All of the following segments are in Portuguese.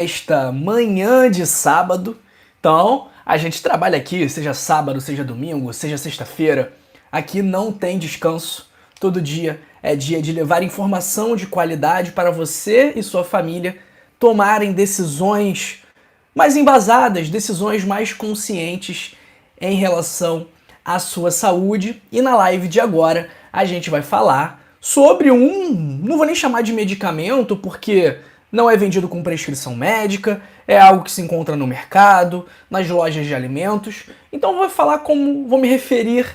esta manhã de sábado. Então, a gente trabalha aqui, seja sábado, seja domingo, seja sexta-feira. Aqui não tem descanso. Todo dia é dia de levar informação de qualidade para você e sua família tomarem decisões mais embasadas, decisões mais conscientes em relação à sua saúde. E na live de agora a gente vai falar sobre não vou nem chamar de medicamento, porque não é vendido com prescrição médica, é algo que se encontra no mercado, nas lojas de alimentos. Então vou me referir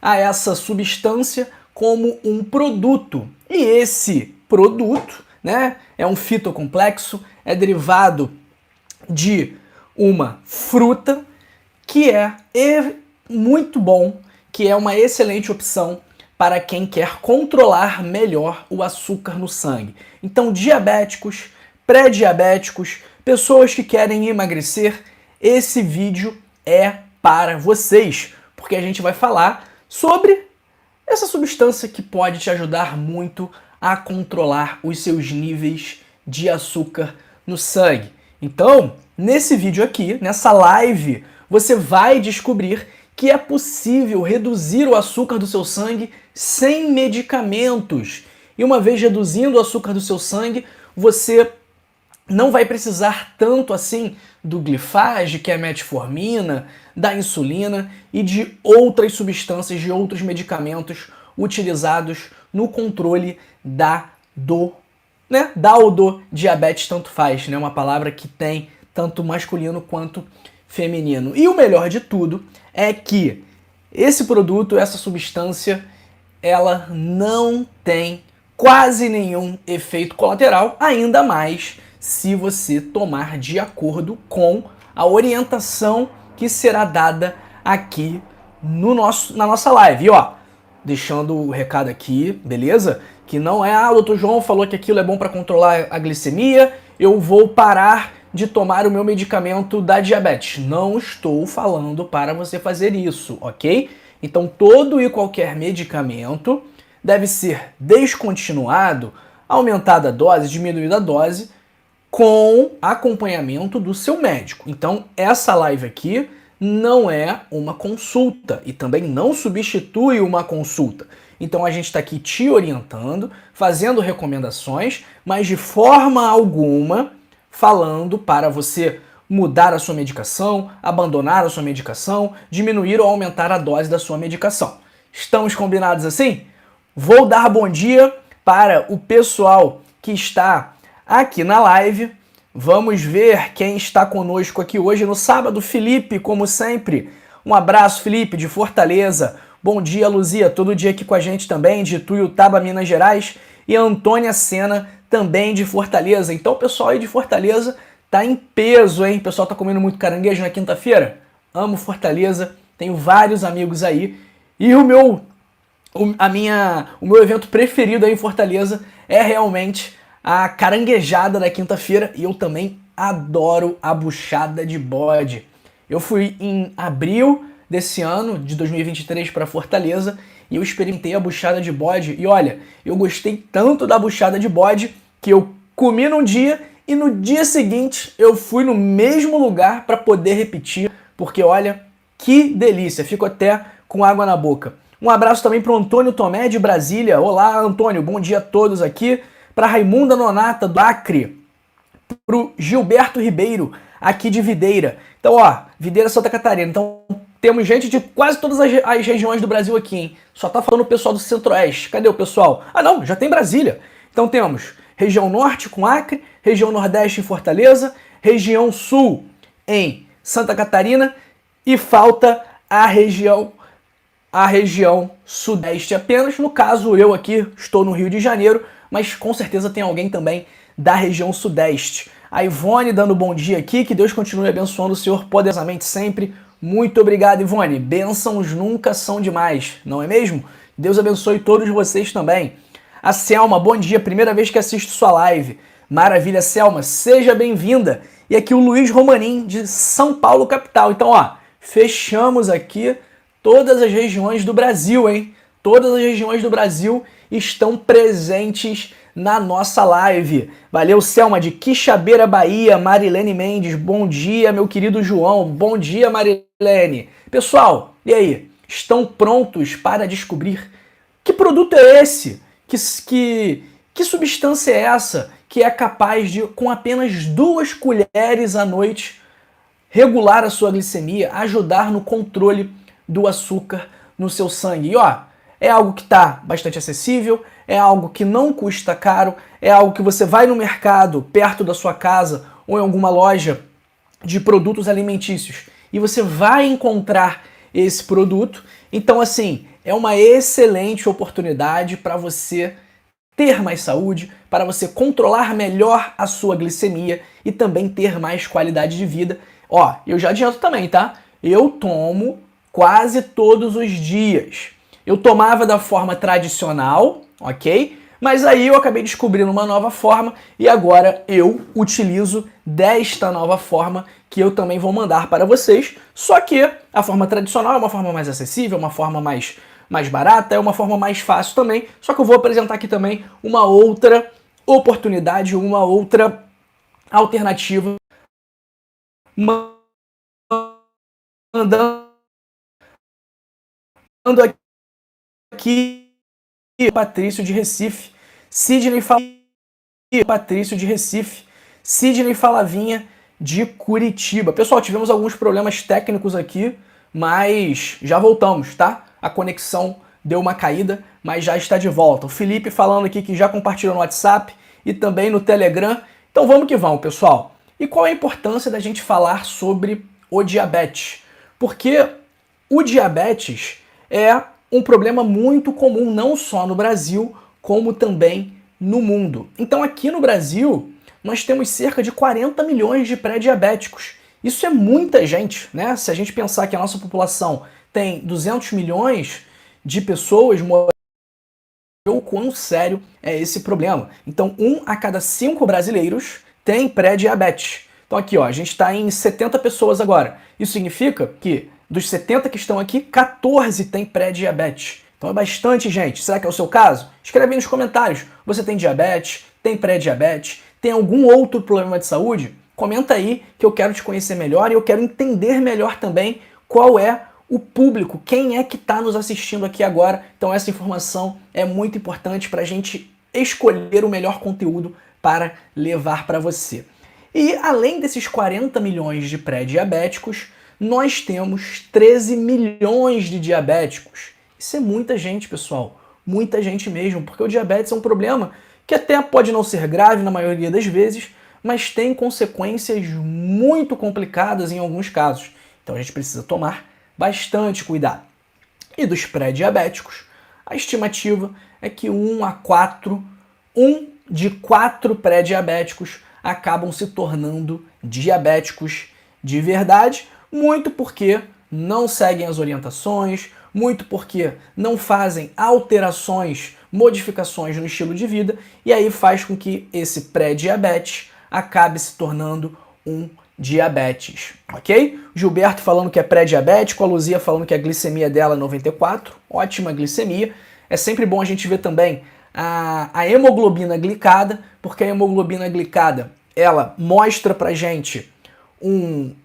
a essa substância como um produto. E esse produto, né, é um fitocomplexo, é derivado de uma fruta que é muito bom, que é uma excelente opção para quem quer controlar melhor o açúcar no sangue. Então, diabéticos, pré-diabéticos, pessoas que querem emagrecer, esse vídeo é para vocês, porque a gente vai falar sobre essa substância que pode te ajudar muito a controlar os seus níveis de açúcar no sangue. Então, nesse vídeo aqui, nessa live, você vai descobrir que é possível reduzir o açúcar do seu sangue sem medicamentos. E uma vez reduzindo o açúcar do seu sangue, você não vai precisar tanto assim do Glifage, que é a metformina, da insulina e de outras substâncias, de outros medicamentos utilizados no controle da ou do diabetes, tanto faz, né? Uma palavra que tem tanto masculino quanto feminino. E o melhor de tudo é que esse produto, essa substância, ela não tem quase nenhum efeito colateral, ainda mais se você tomar de acordo com a orientação que será dada aqui na nossa live. E ó, deixando o recado aqui, beleza? Que não é, o Dr. João falou que aquilo é bom para controlar a glicemia, eu vou parar de tomar o meu medicamento da diabetes. Não estou falando para você fazer isso, ok? Então todo e qualquer medicamento deve ser descontinuado, aumentada a dose, diminuída a dose, com acompanhamento do seu médico. Então essa live aqui não é uma consulta e também não substitui uma consulta. Então a gente está aqui te orientando, fazendo recomendações, mas de forma alguma falando para você mudar a sua medicação, abandonar a sua medicação, diminuir ou aumentar a dose da sua medicação. Estamos combinados assim? Vou dar bom dia para o pessoal que está aqui na live. Vamos ver quem está conosco aqui hoje no sábado. Felipe, como sempre. Um abraço, Felipe, de Fortaleza. Bom dia, Luzia, todo dia aqui com a gente também, de Ituiutaba, Minas Gerais. E a Antônia Sena, também de Fortaleza. Então o pessoal aí de Fortaleza tá em peso, hein? O pessoal tá comendo muito caranguejo na quinta-feira. Amo Fortaleza, tenho vários amigos aí. E o meu evento preferido aí em Fortaleza é realmente a caranguejada da quinta-feira. E eu também adoro a buchada de bode. Eu fui em abril desse ano, de 2023, para Fortaleza, e eu experimentei a buchada de bode. E olha, eu gostei tanto da buchada de bode que eu comi num dia e no dia seguinte eu fui no mesmo lugar para poder repetir, porque olha, que delícia, fico até com água na boca. Um abraço também para o Antônio Tomé de Brasília. Olá, Antônio, bom dia a todos aqui. Para Raimunda Nonata do Acre, para o Gilberto Ribeiro, aqui de Videira. Então, ó, Videira, Santa Catarina. Então, temos gente de quase todas as regiões do Brasil aqui, hein? Só tá falando o pessoal do Centro-Oeste. Cadê o pessoal? Ah, não, já tem Brasília. Então temos região Norte com Acre, região Nordeste em Fortaleza, região Sul em Santa Catarina e falta a região Sudeste apenas. No caso, eu aqui estou no Rio de Janeiro, mas com certeza tem alguém também da região Sudeste. A Ivone dando bom dia aqui, que Deus continue abençoando o Senhor poderosamente sempre. Muito obrigado, Ivone. Bênçãos nunca são demais, não é mesmo? Deus abençoe todos vocês também. A Selma, bom dia, primeira vez que assisto sua live. Maravilha, Selma, seja bem-vinda. E aqui o Luiz Romanim, de São Paulo, capital. Então, ó, fechamos aqui todas as regiões do Brasil, hein? Todas as regiões do Brasil estão presentes na nossa live. Valeu, Selma de Quixabeira, Bahia, Marilene Mendes, bom dia, meu querido João, bom dia, Marilene. Pessoal, e aí, estão prontos para descobrir que produto é esse? Que substância é essa que é capaz de, com apenas 2 colheres à noite, regular a sua glicemia, ajudar no controle do açúcar no seu sangue? E ó, é algo que está bastante acessível, é algo que não custa caro, é algo que você vai no mercado, perto da sua casa, ou em alguma loja de produtos alimentícios, e você vai encontrar esse produto. Então, assim, é uma excelente oportunidade para você ter mais saúde, para você controlar melhor a sua glicemia e também ter mais qualidade de vida. Ó, eu já adianto também, tá? Eu tomo quase todos os dias. Eu tomava da forma tradicional, ok? Mas aí eu acabei descobrindo uma nova forma e agora eu utilizo desta nova forma que eu também vou mandar para vocês. Só que a forma tradicional é uma forma mais acessível, uma forma mais barata, é uma forma mais fácil também. Só que eu vou apresentar aqui também uma outra oportunidade, uma outra alternativa, mandando aqui Patrício de Recife, Sidney Falavinha de Curitiba. Pessoal, tivemos alguns problemas técnicos aqui, mas já voltamos, tá? A conexão deu uma caída, mas já está de volta. O Felipe falando aqui que já compartilhou no WhatsApp e também no Telegram. Então vamos que vamos, pessoal. E qual é a importância da gente falar sobre o diabetes? Porque o diabetes é um problema muito comum, não só no Brasil, como também no mundo. Então aqui no Brasil, nós temos cerca de 40 milhões de pré-diabéticos. Isso é muita gente, né? Se a gente pensar que a nossa população tem 200 milhões de pessoas, o quão sério é esse problema. Então, 1 a cada 5 brasileiros tem pré-diabetes. Então aqui, ó, a gente está em 70 pessoas agora. Isso significa que dos 70 que estão aqui, 14 têm pré-diabetes. Então é bastante gente. Será que é o seu caso? Escreve aí nos comentários. Você tem diabetes? Tem pré-diabetes? Tem algum outro problema de saúde? Comenta aí que eu quero te conhecer melhor e eu quero entender melhor também qual é o público, quem é que está nos assistindo aqui agora. Então essa informação é muito importante para a gente escolher o melhor conteúdo para levar para você. E além desses 40 milhões de pré-diabéticos, nós temos 13 milhões de diabéticos. Isso é muita gente, pessoal. Muita gente mesmo, porque o diabetes é um problema que até pode não ser grave na maioria das vezes, mas tem consequências muito complicadas em alguns casos. Então a gente precisa tomar bastante cuidado. E dos pré-diabéticos, a estimativa é que 1 de 4 pré-diabéticos acabam se tornando diabéticos de verdade, muito porque não seguem as orientações, muito porque não fazem alterações, modificações no estilo de vida, e aí faz com que esse pré-diabetes acabe se tornando um diabetes, ok? Gilberto falando que é pré-diabético, a Luzia falando que a glicemia dela é 94, ótima glicemia. É sempre bom a gente ver também a hemoglobina glicada, porque a hemoglobina glicada, ela mostra pra gente um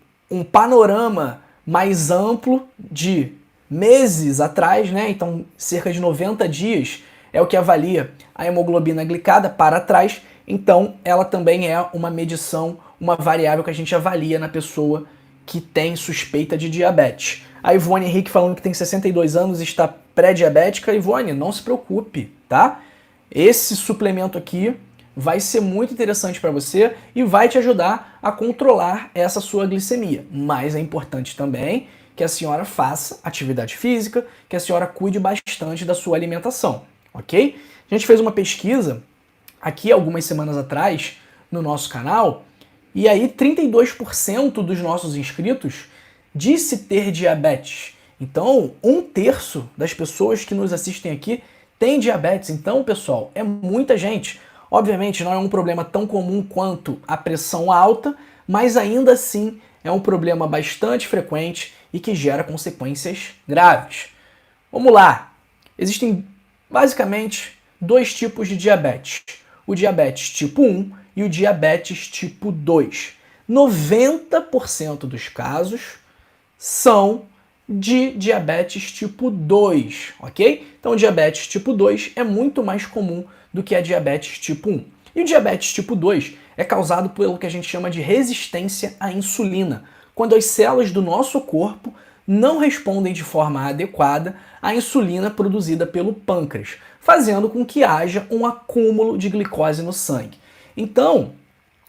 panorama mais amplo de meses atrás, né? Então, cerca de 90 dias é o que avalia a hemoglobina glicada para trás. Então, ela também é uma medição, uma variável que a gente avalia na pessoa que tem suspeita de diabetes. A Ivone Henrique falando que tem 62 anos e está pré-diabética. Ivone, não se preocupe, tá? Esse suplemento aqui vai ser muito interessante para você e vai te ajudar a controlar essa sua glicemia. Mas é importante também que a senhora faça atividade física, que a senhora cuide bastante da sua alimentação, ok? A gente fez uma pesquisa aqui algumas semanas atrás no nosso canal e aí 32% dos nossos inscritos disse ter diabetes. Então, 1/3 das pessoas que nos assistem aqui tem diabetes. Então, pessoal, é muita gente. Obviamente, não é um problema tão comum quanto a pressão alta, mas ainda assim é um problema bastante frequente e que gera consequências graves. Vamos lá! Existem basicamente 2 tipos de diabetes. o diabetes tipo 1 e o diabetes tipo 2. 90% dos casos são de diabetes tipo 2, ok? Então o diabetes tipo 2 é muito mais comum do que a diabetes tipo 1. E o diabetes tipo 2 é causado pelo que a gente chama de resistência à insulina, quando as células do nosso corpo não respondem de forma adequada à insulina produzida pelo pâncreas, fazendo com que haja um acúmulo de glicose no sangue. Então,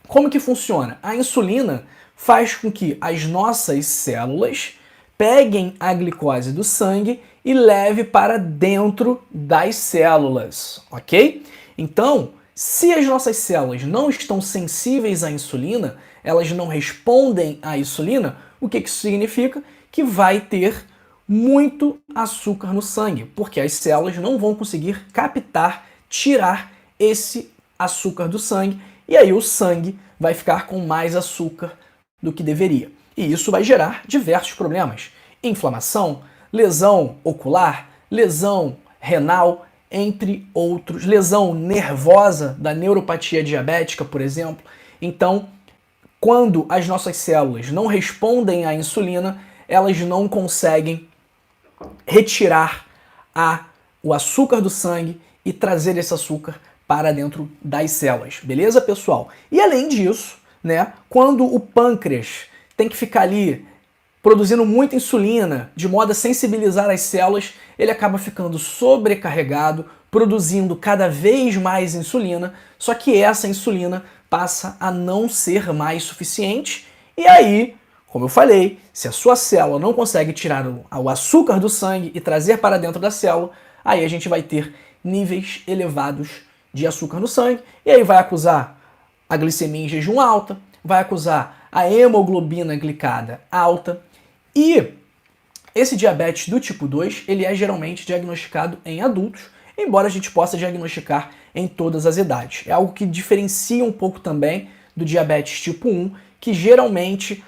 como que funciona? A insulina faz com que as nossas células peguem a glicose do sangue e leve para dentro das células, ok? Então, se as nossas células não estão sensíveis à insulina, elas não respondem à insulina, o que isso significa? Que vai ter muito açúcar no sangue, porque as células não vão conseguir captar, tirar esse açúcar do sangue, e aí o sangue vai ficar com mais açúcar do que deveria. E isso vai gerar diversos problemas: inflamação, lesão ocular, lesão renal, entre outros, lesão nervosa da neuropatia diabética, por exemplo. Então, quando as nossas células não respondem à insulina, elas não conseguem retirar o açúcar do sangue e trazer esse açúcar para dentro das células, beleza, pessoal? E além disso, né, quando o pâncreas tem que ficar ali produzindo muita insulina, de modo a sensibilizar as células, ele acaba ficando sobrecarregado, produzindo cada vez mais insulina, só que essa insulina passa a não ser mais suficiente, e aí, como eu falei, se a sua célula não consegue tirar o açúcar do sangue e trazer para dentro da célula, aí a gente vai ter níveis elevados de açúcar no sangue, e aí vai acusar a glicemia em jejum alta, vai acusar a hemoglobina glicada alta, e esse diabetes do tipo 2, ele é geralmente diagnosticado em adultos, embora a gente possa diagnosticar em todas as idades. É algo que diferencia um pouco também do diabetes tipo 1, que geralmente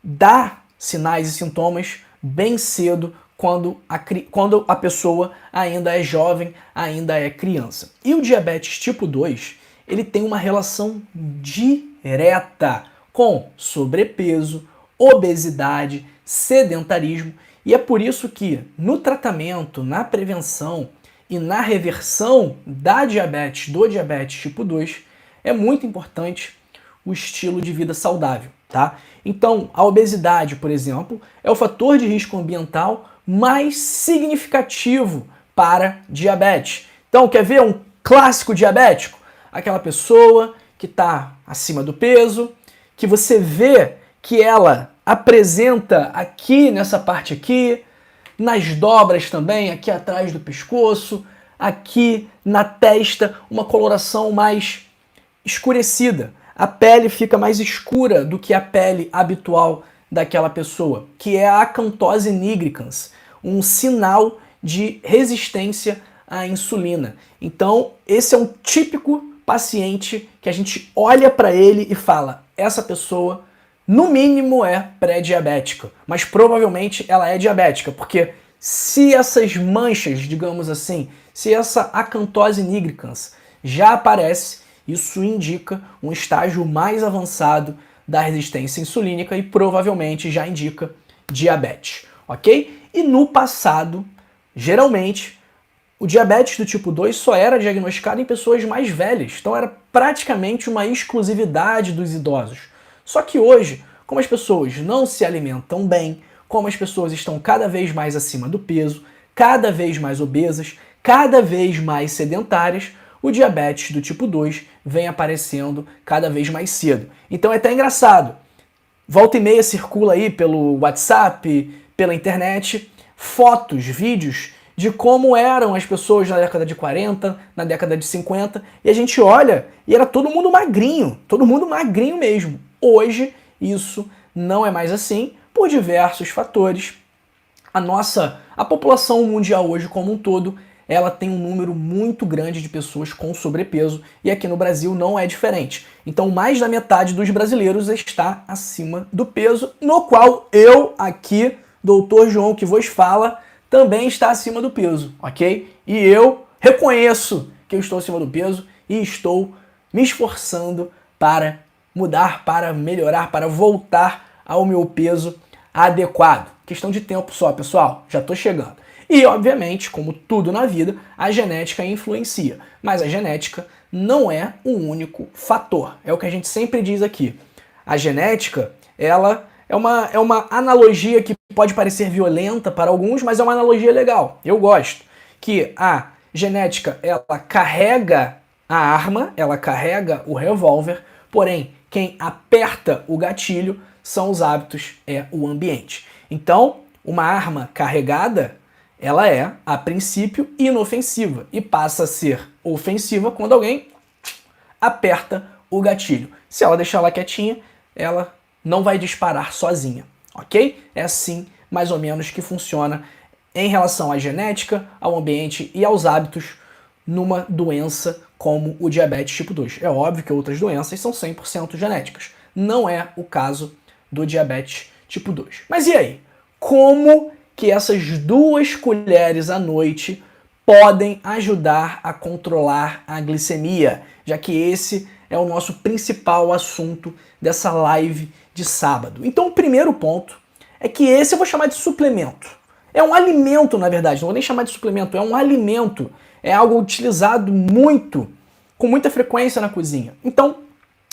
dá sinais e sintomas bem cedo quando a pessoa ainda é jovem, ainda é criança. E o diabetes tipo 2, ele tem uma relação direta com sobrepeso, obesidade, sedentarismo, e é por isso que no tratamento, na prevenção e na reversão do diabetes tipo 2, é muito importante o estilo de vida saudável, tá? Então, a obesidade, por exemplo, é o fator de risco ambiental mais significativo para diabetes. Então, quer ver um clássico diabético? Aquela pessoa que está acima do peso, que você vê que ela apresenta aqui nessa parte aqui, nas dobras também, aqui atrás do pescoço, aqui na testa, uma coloração mais escurecida. A pele fica mais escura do que a pele habitual daquela pessoa, que é a acantose nigricans, um sinal de resistência à insulina. Então, esse é um típico paciente que a gente olha para ele e fala: essa pessoa, no mínimo, é pré-diabética, mas provavelmente ela é diabética, porque se essas manchas, digamos assim, se essa acantose nigricans já aparece, isso indica um estágio mais avançado da resistência insulínica e provavelmente já indica diabetes, ok? E no passado, geralmente, o diabetes do tipo 2 só era diagnosticado em pessoas mais velhas, então era praticamente uma exclusividade dos idosos. Só que hoje, como as pessoas não se alimentam bem, como as pessoas estão cada vez mais acima do peso, cada vez mais obesas, cada vez mais sedentárias, o diabetes do tipo 2 vem aparecendo cada vez mais cedo. Então é até engraçado. Volta e meia circula aí pelo WhatsApp, pela internet, fotos, vídeos de como eram as pessoas na década de 40, na década de 50, e a gente olha e era todo mundo magrinho mesmo. Hoje isso não é mais assim, por diversos fatores. A população mundial hoje como um todo, ela tem um número muito grande de pessoas com sobrepeso, e aqui no Brasil não é diferente. Então mais da metade dos brasileiros está acima do peso, no qual eu aqui, Dr. João que vos fala, também está acima do peso, ok? E eu reconheço que eu estou acima do peso e estou me esforçando para mudar, para melhorar, para voltar ao meu peso adequado. Questão de tempo só, pessoal, já tô chegando. E, obviamente, como tudo na vida, a genética influencia, mas a genética não é o único fator. É o que a gente sempre diz aqui. A genética, ela é uma analogia que pode parecer violenta para alguns, mas é uma analogia legal. Eu gosto. Que a genética, ela carrega a arma, ela carrega o revólver, porém, quem aperta o gatilho são os hábitos, é o ambiente. Então, uma arma carregada, ela é, a princípio, inofensiva e passa a ser ofensiva quando alguém aperta o gatilho. Se ela deixar ela quietinha, ela não vai disparar sozinha, ok? É assim, mais ou menos, que funciona em relação à genética, ao ambiente e aos hábitos numa doença como o diabetes tipo 2. É óbvio que outras doenças são 100% genéticas. Não é o caso do diabetes tipo 2. Mas e aí? Como que essas 2 colheres à noite podem ajudar a controlar a glicemia? Já que esse é o nosso principal assunto dessa live de sábado. Então o primeiro ponto é que esse eu vou chamar de suplemento. É um alimento, na verdade, não vou nem chamar de suplemento, é um alimento. É algo utilizado com muita frequência na cozinha. Então,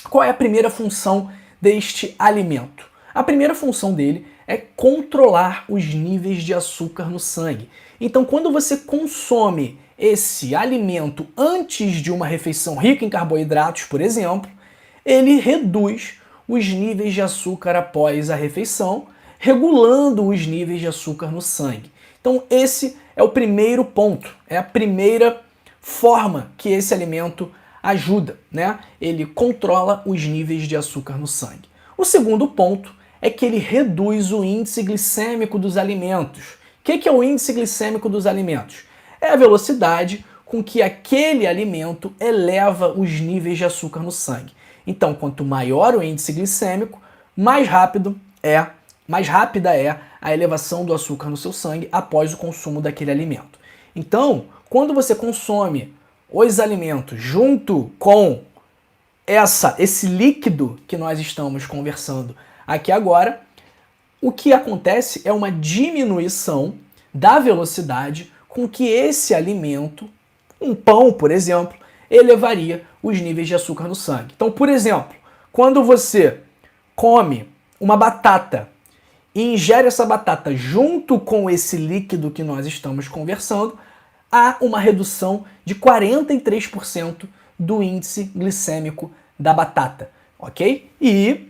qual é a primeira função deste alimento? A primeira função dele é controlar os níveis de açúcar no sangue. Então, quando você consome esse alimento antes de uma refeição rica em carboidratos, por exemplo, ele reduz os níveis de açúcar após a refeição, regulando os níveis de açúcar no sangue. Então esse é o primeiro ponto, é a primeira forma que esse alimento ajuda, né? Ele controla os níveis de açúcar no sangue. O segundo ponto é que ele reduz o índice glicêmico dos alimentos. O que é o índice glicêmico dos alimentos? É a velocidade com que aquele alimento eleva os níveis de açúcar no sangue. Então, quanto maior o índice glicêmico, mais rápida é a elevação do açúcar no seu sangue após o consumo daquele alimento. Então, quando você consome os alimentos junto com esse líquido que nós estamos conversando aqui agora, o que acontece é uma diminuição da velocidade com que esse alimento, um pão, por exemplo, elevaria os níveis de açúcar no sangue. Então, por exemplo, quando você come uma batata e ingere essa batata junto com esse líquido que nós estamos conversando, há uma redução de 43% do índice glicêmico da batata, ok? E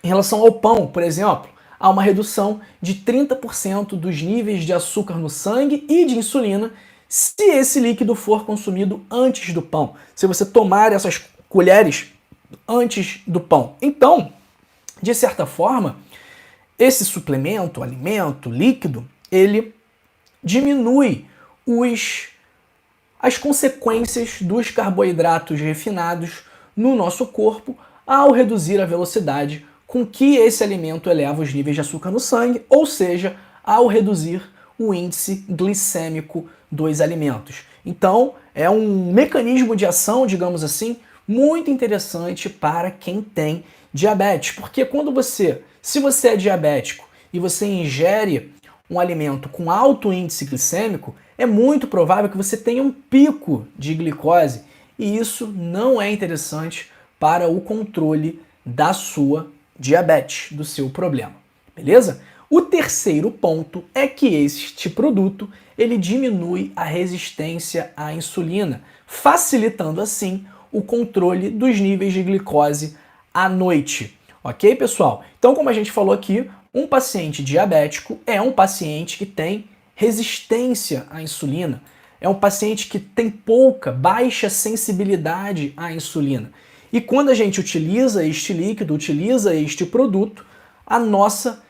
em relação ao pão, por exemplo, há uma redução de 30% dos níveis de açúcar no sangue e de insulina se esse líquido for consumido antes do pão, se você tomar essas colheres antes do pão. Então, de certa forma, esse suplemento, alimento, líquido, ele diminui as consequências dos carboidratos refinados no nosso corpo ao reduzir a velocidade com que esse alimento eleva os níveis de açúcar no sangue, ou seja, ao reduzir o índice glicêmico dos alimentos. Então, é um mecanismo de ação, digamos assim, muito interessante para quem tem diabetes, porque se você é diabético e você ingere um alimento com alto índice glicêmico, é muito provável que você tenha um pico de glicose, e isso não é interessante para o controle da sua diabetes, do seu problema, beleza? O terceiro ponto é que este produto ele diminui a resistência à insulina, facilitando assim o controle dos níveis de glicose à noite. Ok, pessoal? Então, como a gente falou aqui, um paciente diabético é um paciente que tem resistência à insulina. É um paciente que tem baixa sensibilidade à insulina. E quando a gente utiliza este líquido, utiliza este produto, a nossa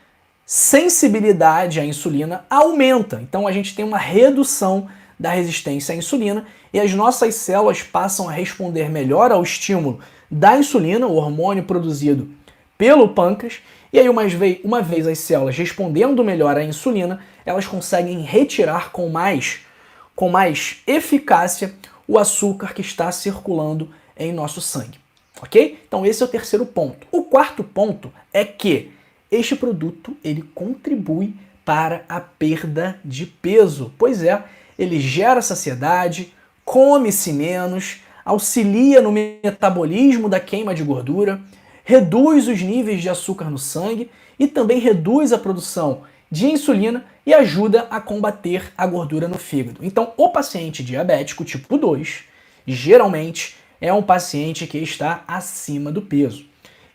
sensibilidade à insulina aumenta. Então a gente tem uma redução da resistência à insulina e as nossas células passam a responder melhor ao estímulo da insulina, o hormônio produzido pelo pâncreas, e aí uma vez as células respondendo melhor à insulina, elas conseguem retirar com mais eficácia o açúcar que está circulando em nosso sangue, ok? Então esse é o terceiro ponto. O quarto ponto é que este produto ele contribui para a perda de peso. Pois é, ele gera saciedade, come-se menos, auxilia no metabolismo da queima de gordura, reduz os níveis de açúcar no sangue e também reduz a produção de insulina e ajuda a combater a gordura no fígado. Então, o paciente diabético tipo 2, geralmente, é um paciente que está acima do peso.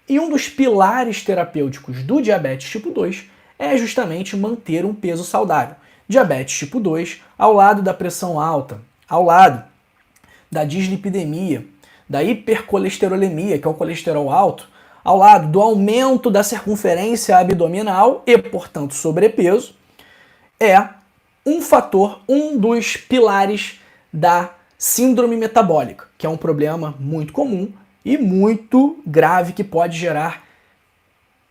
E um dos pilares terapêuticos do diabetes tipo 2 é justamente manter um peso saudável. Diabetes tipo 2, ao lado da pressão alta, ao lado da dislipidemia, da hipercolesterolemia, que é o colesterol alto, ao lado do aumento da circunferência abdominal e, portanto, sobrepeso, é um fator, um dos pilares da síndrome metabólica, que é um problema muito comum e muito grave que pode gerar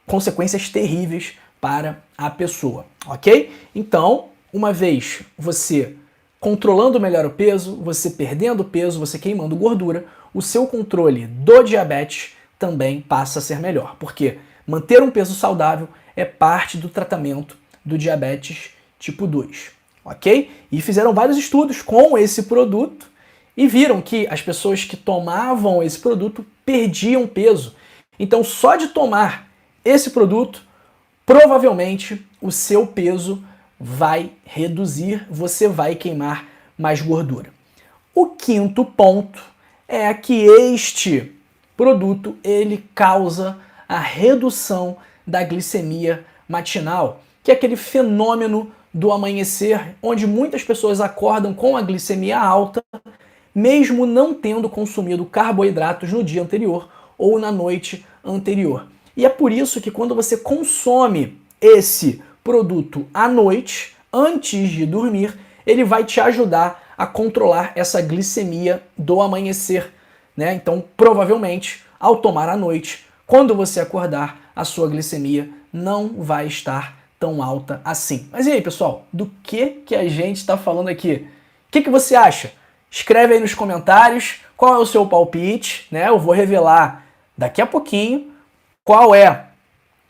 consequências terríveis para a pessoa, ok? Então, uma vez você controlando melhor o peso, você perdendo peso, você queimando gordura, o seu controle do diabetes também passa a ser melhor, porque manter um peso saudável é parte do tratamento do diabetes tipo 2, ok? E fizeram vários estudos com esse produto e viram que as pessoas que tomavam esse produto perdiam peso. Então, só de tomar esse produto, provavelmente o seu peso vai reduzir, você vai queimar mais gordura. O quinto ponto é que este produto ele causa a redução da glicemia matinal, que é aquele fenômeno do amanhecer, onde muitas pessoas acordam com a glicemia alta, mesmo não tendo consumido carboidratos no dia anterior ou na noite anterior. E é por isso que quando você consome esse produto à noite, antes de dormir, ele vai te ajudar a controlar essa glicemia do amanhecer, né? Então, provavelmente, ao tomar à noite, quando você acordar, a sua glicemia não vai estar tão alta assim. Mas e aí, pessoal? Do que a gente está falando aqui? O que você acha? Escreve aí nos comentários qual é o seu palpite, né? Eu vou revelar daqui a pouquinho qual é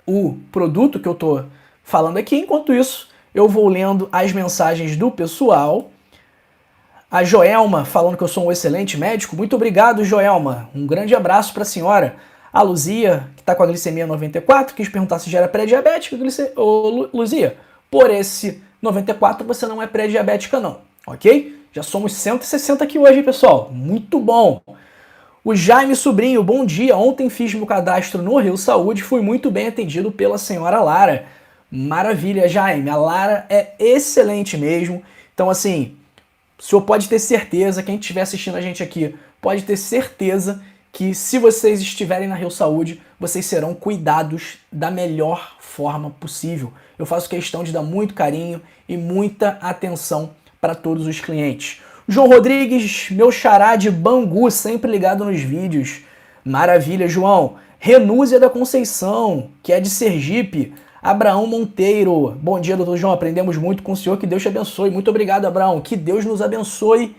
o produto que eu estou falando aqui. Enquanto isso, eu vou lendo as mensagens do pessoal. A Joelma falando que eu sou um excelente médico. Muito obrigado, Joelma. Um grande abraço para a senhora. A Luzia, que está com a glicemia 94, quis perguntar se já era pré-diabética. Ô, Luzia, por esse 94 você não é pré-diabética não, ok? Já somos 160 aqui hoje, pessoal. Muito bom. O Jaime Sobrinho, bom dia. Ontem fiz meu cadastro no Rio Saúde, fui muito bem atendido pela senhora Lara. Maravilha, Jaime. A Lara é excelente mesmo. Então, assim, o senhor pode ter certeza, quem estiver assistindo a gente aqui, pode ter certeza que se vocês estiverem na Rio Saúde, vocês serão cuidados da melhor forma possível. Eu faço questão de dar muito carinho e muita atenção para todos os clientes. João Rodrigues, meu xará de Bangu, sempre ligado nos vídeos. Maravilha, João. Renúzia da Conceição, que é de Sergipe. Abraão Monteiro. Bom dia, doutor João. Aprendemos muito com o senhor. Que Deus te abençoe. Muito obrigado, Abraão. Que Deus nos abençoe.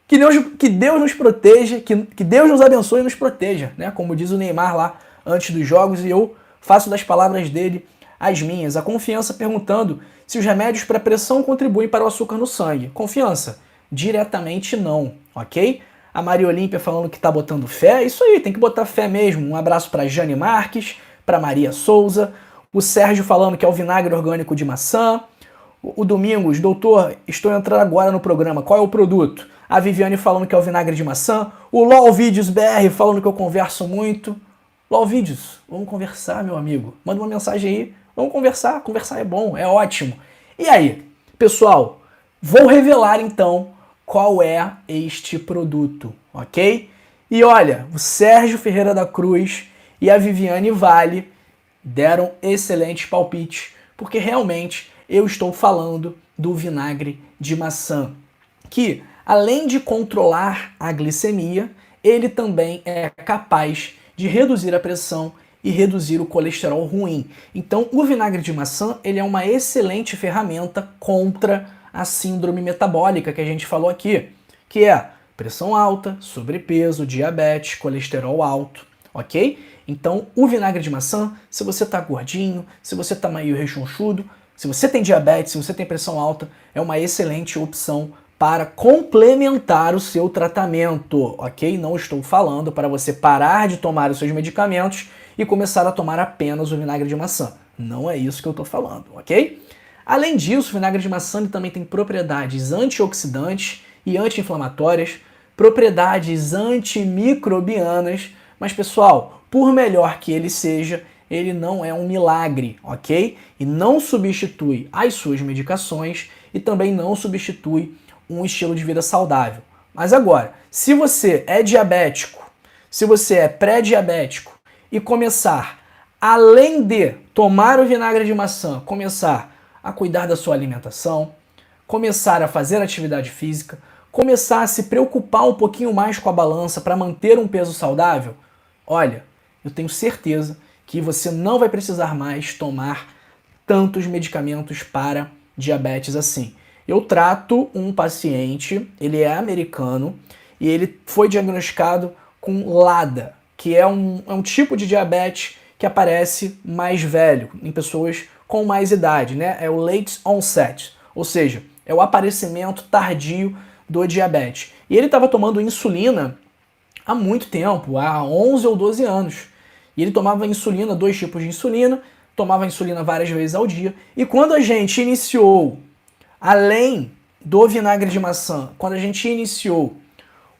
Que Deus nos proteja. Que Deus nos abençoe e nos proteja, né? Como diz o Neymar lá antes dos jogos. E eu faço das palavras dele as minhas. A Confiança perguntando se os remédios para pressão contribuem para o açúcar no sangue. Confiança, diretamente não, ok? A Maria Olímpia falando que tá botando fé. Isso aí, tem que botar fé mesmo. Um abraço para Jane Marques, para Maria Souza. O Sérgio falando que é o vinagre orgânico de maçã. O Domingos, doutor, estou entrando agora no programa, qual é o produto? A Viviane falando que é o vinagre de maçã. O LOL Vídeos BR falando que eu converso muito. LOL Vídeos, vamos conversar, meu amigo. Manda uma mensagem aí, vamos conversar. Conversar é bom, é ótimo. E aí, pessoal, vou revelar então qual é este produto, ok? E olha, o Sérgio Ferreira da Cruz e a Viviane Vale deram excelentes palpites, porque realmente eu estou falando do vinagre de maçã, que além de controlar a glicemia, ele também é capaz de reduzir a pressão e reduzir o colesterol ruim. Então, o vinagre de maçã ele é uma excelente ferramenta contra a síndrome metabólica que a gente falou aqui, que é pressão alta, sobrepeso, diabetes, colesterol alto, ok? Então, o vinagre de maçã, se você tá gordinho, se você tá meio rechonchudo, se você tem diabetes, se você tem pressão alta, é uma excelente opção para complementar o seu tratamento, ok? Não estou falando para você parar de tomar os seus medicamentos e começar a tomar apenas o vinagre de maçã. Não é isso que eu estou falando, ok? Além disso, o vinagre de maçã também tem propriedades antioxidantes e anti-inflamatórias, propriedades antimicrobianas, mas pessoal, por melhor que ele seja, ele não é um milagre, ok? E não substitui as suas medicações e também não substitui um estilo de vida saudável. Mas agora, se você é diabético, se você é pré-diabético e começar, além de tomar o vinagre de maçã, começar a cuidar da sua alimentação, começar a fazer atividade física, começar a se preocupar um pouquinho mais com a balança para manter um peso saudável, olha, eu tenho certeza que você não vai precisar mais tomar tantos medicamentos para diabetes assim. Eu trato um paciente, ele é americano, e ele foi diagnosticado com LADA, que é um tipo de diabetes que aparece mais velho, em pessoas com mais idade, né? É o late onset, ou seja, é o aparecimento tardio do diabetes. E ele estava tomando insulina há muito tempo, há 11 ou 12 anos. E ele tomava insulina, 2 tipos de insulina, tomava insulina várias vezes ao dia. E quando a gente iniciou, além do vinagre de maçã, quando a gente iniciou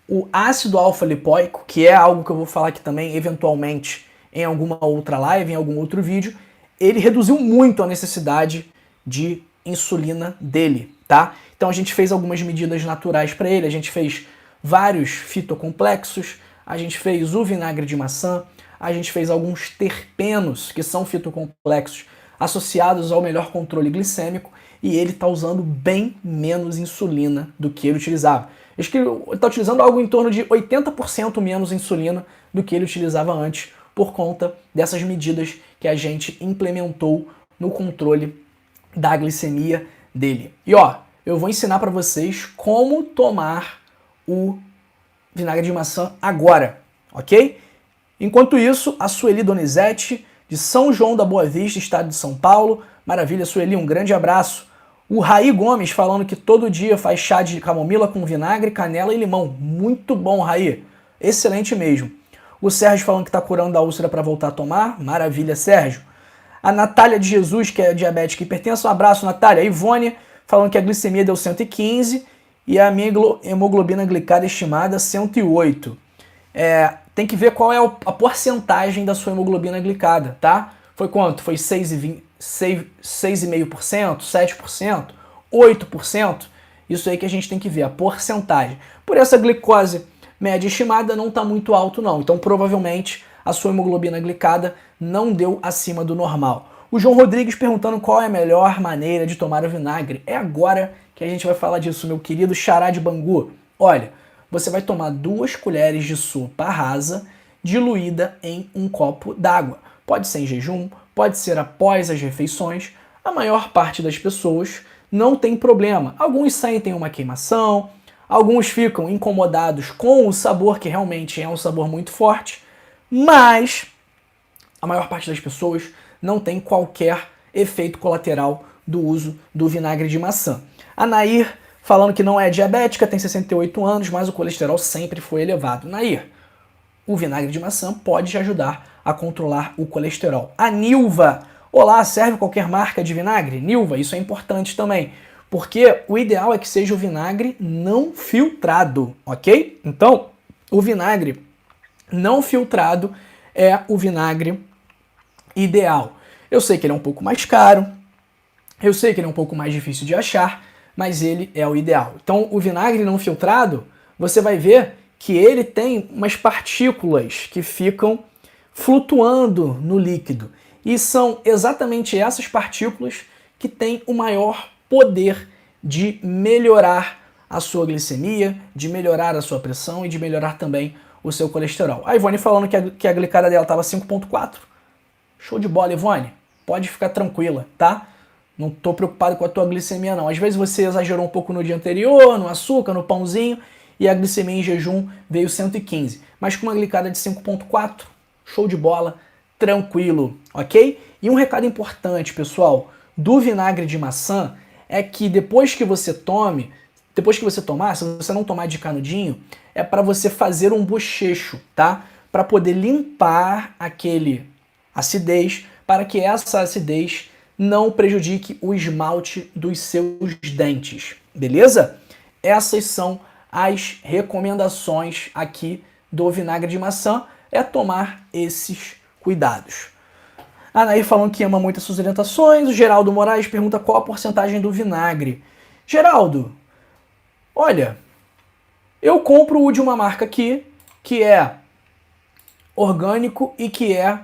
o ácido alfa-lipoico, que é algo que eu vou falar aqui também, eventualmente, em alguma outra live, em algum outro vídeo, ele reduziu muito a necessidade de insulina dele, tá? Então a gente fez algumas medidas naturais para ele, a gente fez vários fitocomplexos, a gente fez o vinagre de maçã, a gente fez alguns terpenos, que são fitocomplexos, associados ao melhor controle glicêmico, e ele está usando bem menos insulina do que ele utilizava. Acho que ele está utilizando algo em torno de 80% menos insulina do que ele utilizava antes, por conta dessas medidas que a gente implementou no controle da glicemia dele. E ó, eu vou ensinar para vocês como tomar o vinagre de maçã agora, ok? Enquanto isso, a Sueli Donizete, de São João da Boa Vista, estado de São Paulo. Maravilha, Sueli, um grande abraço. O Raí Gomes falando que todo dia faz chá de camomila com vinagre, canela e limão. Muito bom, Raí. Excelente mesmo. O Sérgio falando que está curando a úlcera para voltar a tomar. Maravilha, Sérgio. A Natália de Jesus, que é diabética e hipertensa. Um abraço, Natália. A Ivone falando que a glicemia deu 115 e a minha hemoglobina glicada estimada 108. Tem que ver qual é a porcentagem da sua hemoglobina glicada, tá? Foi quanto? Foi 6,5%, 7%, 8%? Isso aí que a gente tem que ver, a porcentagem. Por essa glicose média estimada não está muito alto não, então provavelmente a sua hemoglobina glicada não deu acima do normal. O João Rodrigues perguntando qual é a melhor maneira de tomar o vinagre. É agora que a gente vai falar disso, meu querido xará de Bangu. Olha, você vai tomar 2 colheres de sopa rasa diluída em um copo d'água. Pode ser em jejum, pode ser após as refeições. A maior parte das pessoas não tem problema. Alguns sentem uma queimação, alguns ficam incomodados com o sabor, que realmente é um sabor muito forte, mas a maior parte das pessoas não tem qualquer efeito colateral do uso do vinagre de maçã. A Nair falando que não é diabética, tem 68 anos, mas o colesterol sempre foi elevado. Nair, o vinagre de maçã pode te ajudar a controlar o colesterol. A Nilva, olá, serve qualquer marca de vinagre? Nilva, isso é importante também, porque o ideal é que seja o vinagre não filtrado, ok? Então, o vinagre não filtrado é o vinagre ideal. Eu sei que ele é um pouco mais caro, eu sei que ele é um pouco mais difícil de achar, mas ele é o ideal. Então, o vinagre não filtrado, você vai ver que ele tem umas partículas que ficam flutuando no líquido. E são exatamente essas partículas que têm o maior poder de melhorar a sua glicemia, de melhorar a sua pressão e de melhorar também o seu colesterol. A Ivone falando que a glicada dela estava 5,4. Show de bola, Ivone. Pode ficar tranquila, tá? Não estou preocupado com a tua glicemia, não. Às vezes você exagerou um pouco no dia anterior, no açúcar, no pãozinho, e a glicemia em jejum veio 115, mas com uma glicada de 5,4, show de bola, tranquilo, ok? E um recado importante, pessoal, do vinagre de maçã é que depois que você tomar, se você não tomar de canudinho, é para você fazer um bochecho, tá? Para poder limpar aquele acidez, para que essa acidez não prejudique o esmalte dos seus dentes, beleza? Essas são as recomendações aqui do vinagre de maçã, é tomar esses cuidados. A Nair falando que ama muito as suas orientações. O Geraldo Moraes pergunta qual a porcentagem do vinagre. Geraldo, olha, eu compro o de uma marca aqui, que é orgânico e que é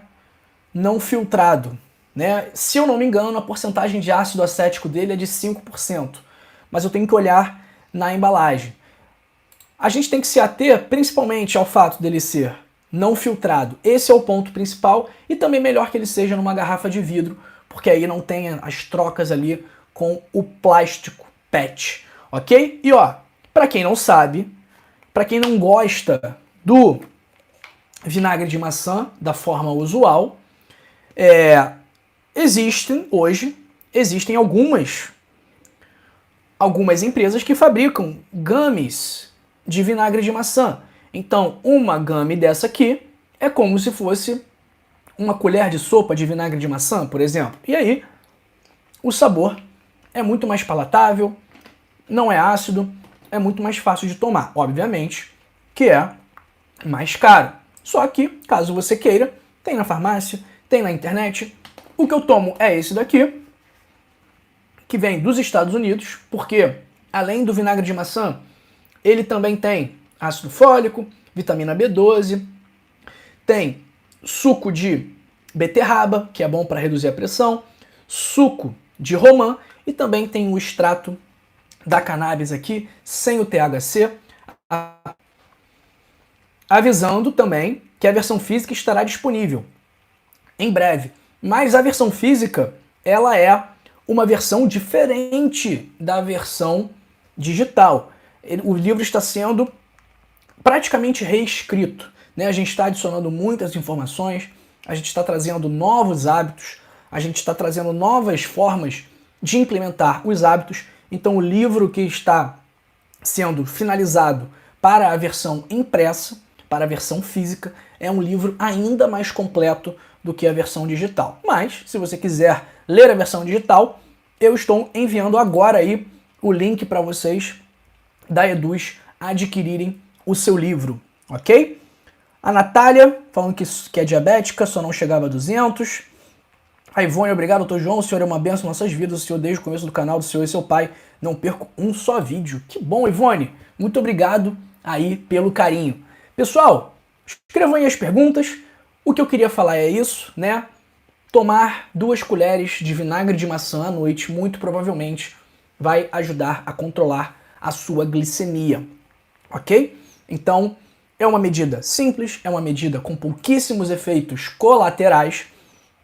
não filtrado, né? Se eu não me engano, a porcentagem de ácido acético dele é de 5%, mas eu tenho que olhar na embalagem. A gente tem que se ater principalmente ao fato dele ser não filtrado. Esse é o ponto principal, e também melhor que ele seja numa garrafa de vidro, porque aí não tem as trocas ali com o plástico PET, ok? E ó, para quem não sabe, para quem não gosta do vinagre de maçã da forma usual, existem algumas empresas que fabricam gummies de vinagre de maçã. Então, uma gummy dessa aqui é como se fosse uma colher de sopa de vinagre de maçã, por exemplo. E aí, o sabor é muito mais palatável, não é ácido, é muito mais fácil de tomar. Obviamente que é mais caro. Só que, caso você queira, tem na farmácia, tem na internet. O que eu tomo é esse daqui, que vem dos Estados Unidos, porque além do vinagre de maçã, ele também tem ácido fólico, vitamina B12, tem suco de beterraba, que é bom para reduzir a pressão, suco de romã e também tem o extrato da cannabis aqui, sem o THC, avisando também que a versão física estará disponível em breve. Mas a versão física, ela é uma versão diferente da versão digital. O livro está sendo praticamente reescrito, né? A gente está adicionando muitas informações, a gente está trazendo novos hábitos, a gente está trazendo novas formas de implementar os hábitos. Então o livro que está sendo finalizado para a versão impressa, para a versão física, é um livro ainda mais completo do que a versão digital. Mas, se você quiser ler a versão digital, eu estou enviando agora aí o link para vocês da Eduz adquirirem o seu livro, ok? A Natália, falando que é diabética, só não chegava a 200. A Ivone, obrigado, doutor João, o senhor é uma bênção em nossas vidas, o senhor desde o começo do canal do senhor e seu pai, não perco um só vídeo. Que bom, Ivone, muito obrigado aí pelo carinho. Pessoal, escrevam aí as perguntas. O que eu queria falar é isso, né? Tomar 2 colheres de vinagre de maçã à noite, muito provavelmente, vai ajudar a controlar a sua glicemia, ok? Então, é uma medida simples, é uma medida com pouquíssimos efeitos colaterais,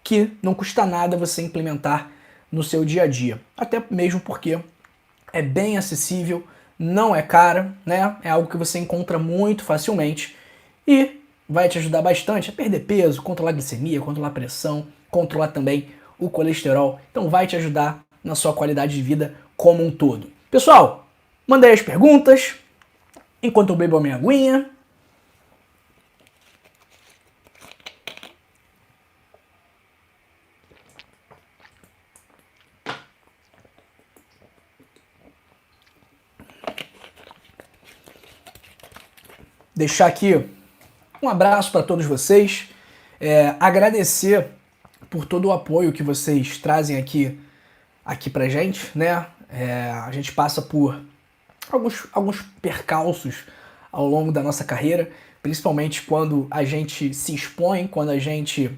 que não custa nada você implementar no seu dia a dia. Até mesmo porque é bem acessível, não é cara, né? É algo que você encontra muito facilmente e vai te ajudar bastante a perder peso, controlar a glicemia, controlar a pressão, controlar também o colesterol. Então vai te ajudar na sua qualidade de vida como um todo. Pessoal, mandei as perguntas enquanto eu bebo a minha aguinha. Deixar aqui um abraço para todos vocês, agradecer por todo o apoio que vocês trazem aqui pra gente, né? A gente passa por alguns percalços ao longo da nossa carreira, principalmente quando a gente se expõe, quando a gente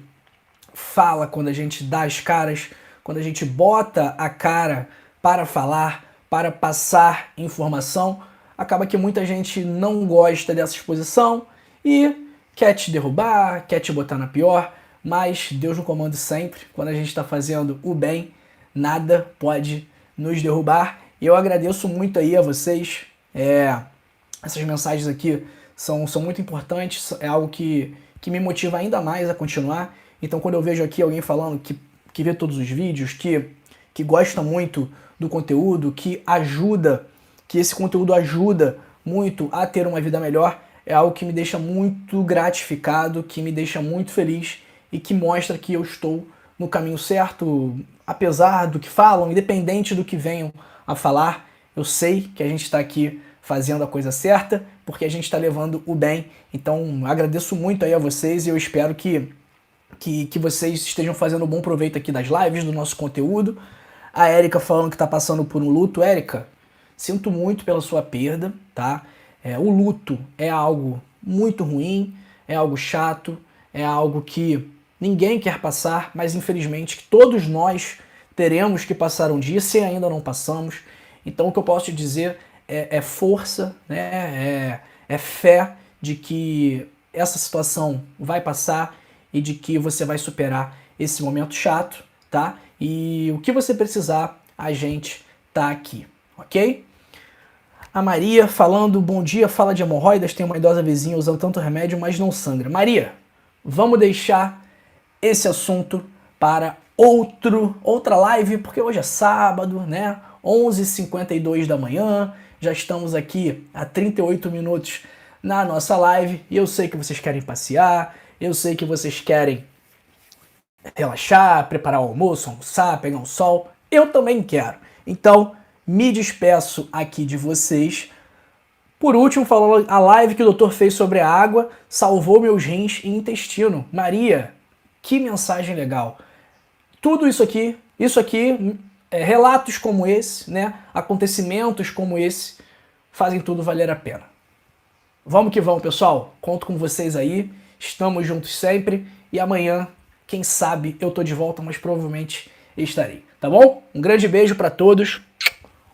fala, quando a gente dá as caras, quando a gente bota a cara para falar, para passar informação, acaba que muita gente não gosta dessa exposição e quer te derrubar, quer te botar na pior, mas Deus no comando sempre. Quando a gente está fazendo o bem, nada pode nos derrubar. E eu agradeço muito aí a vocês Essas mensagens aqui são muito importantes, é algo que me motiva ainda mais a continuar. Então quando eu vejo aqui alguém falando que vê todos os vídeos, que gosta muito do conteúdo, que esse conteúdo ajuda muito a ter uma vida melhor, é algo que me deixa muito gratificado, que me deixa muito feliz e que mostra que eu estou no caminho certo, apesar do que falam, independente do que venham a falar, eu sei que a gente está aqui fazendo a coisa certa, porque a gente está levando o bem. Então agradeço muito aí a vocês e eu espero que vocês estejam fazendo um bom proveito aqui das lives, do nosso conteúdo. A Érica falando que está passando por um luto. Érica, sinto muito pela sua perda, tá? O luto é algo muito ruim, é algo chato, é algo que ninguém quer passar, mas infelizmente todos nós teremos que passar um dia, se ainda não passamos. Então o que eu posso te dizer é força, né? É fé de que essa situação vai passar e de que você vai superar esse momento chato, tá? E o que você precisar, a gente tá aqui, ok? A Maria falando, bom dia, fala de hemorroidas, tem uma idosa vizinha usando tanto remédio, mas não sangra. Maria, vamos deixar esse assunto para outra live, porque hoje é sábado, né? 11h52 da manhã, já estamos aqui há 38 minutos na nossa live, e eu sei que vocês querem passear, eu sei que vocês querem relaxar, preparar o almoço, almoçar, pegar um sol, eu também quero. Então, me despeço aqui de vocês. Por último, falando a live que o doutor fez sobre a água, salvou meus rins e intestino. Maria, que mensagem legal. Tudo isso aqui, relatos como esse, né, acontecimentos como esse, fazem tudo valer a pena. Vamos que vamos, pessoal. Conto com vocês aí. Estamos juntos sempre. E amanhã, quem sabe, eu tô de volta, mas provavelmente estarei. Tá bom? Um grande beijo para todos.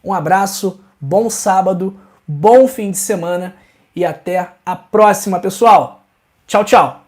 Um abraço. Bom sábado. Bom fim de semana. E até a próxima, pessoal. Tchau, tchau.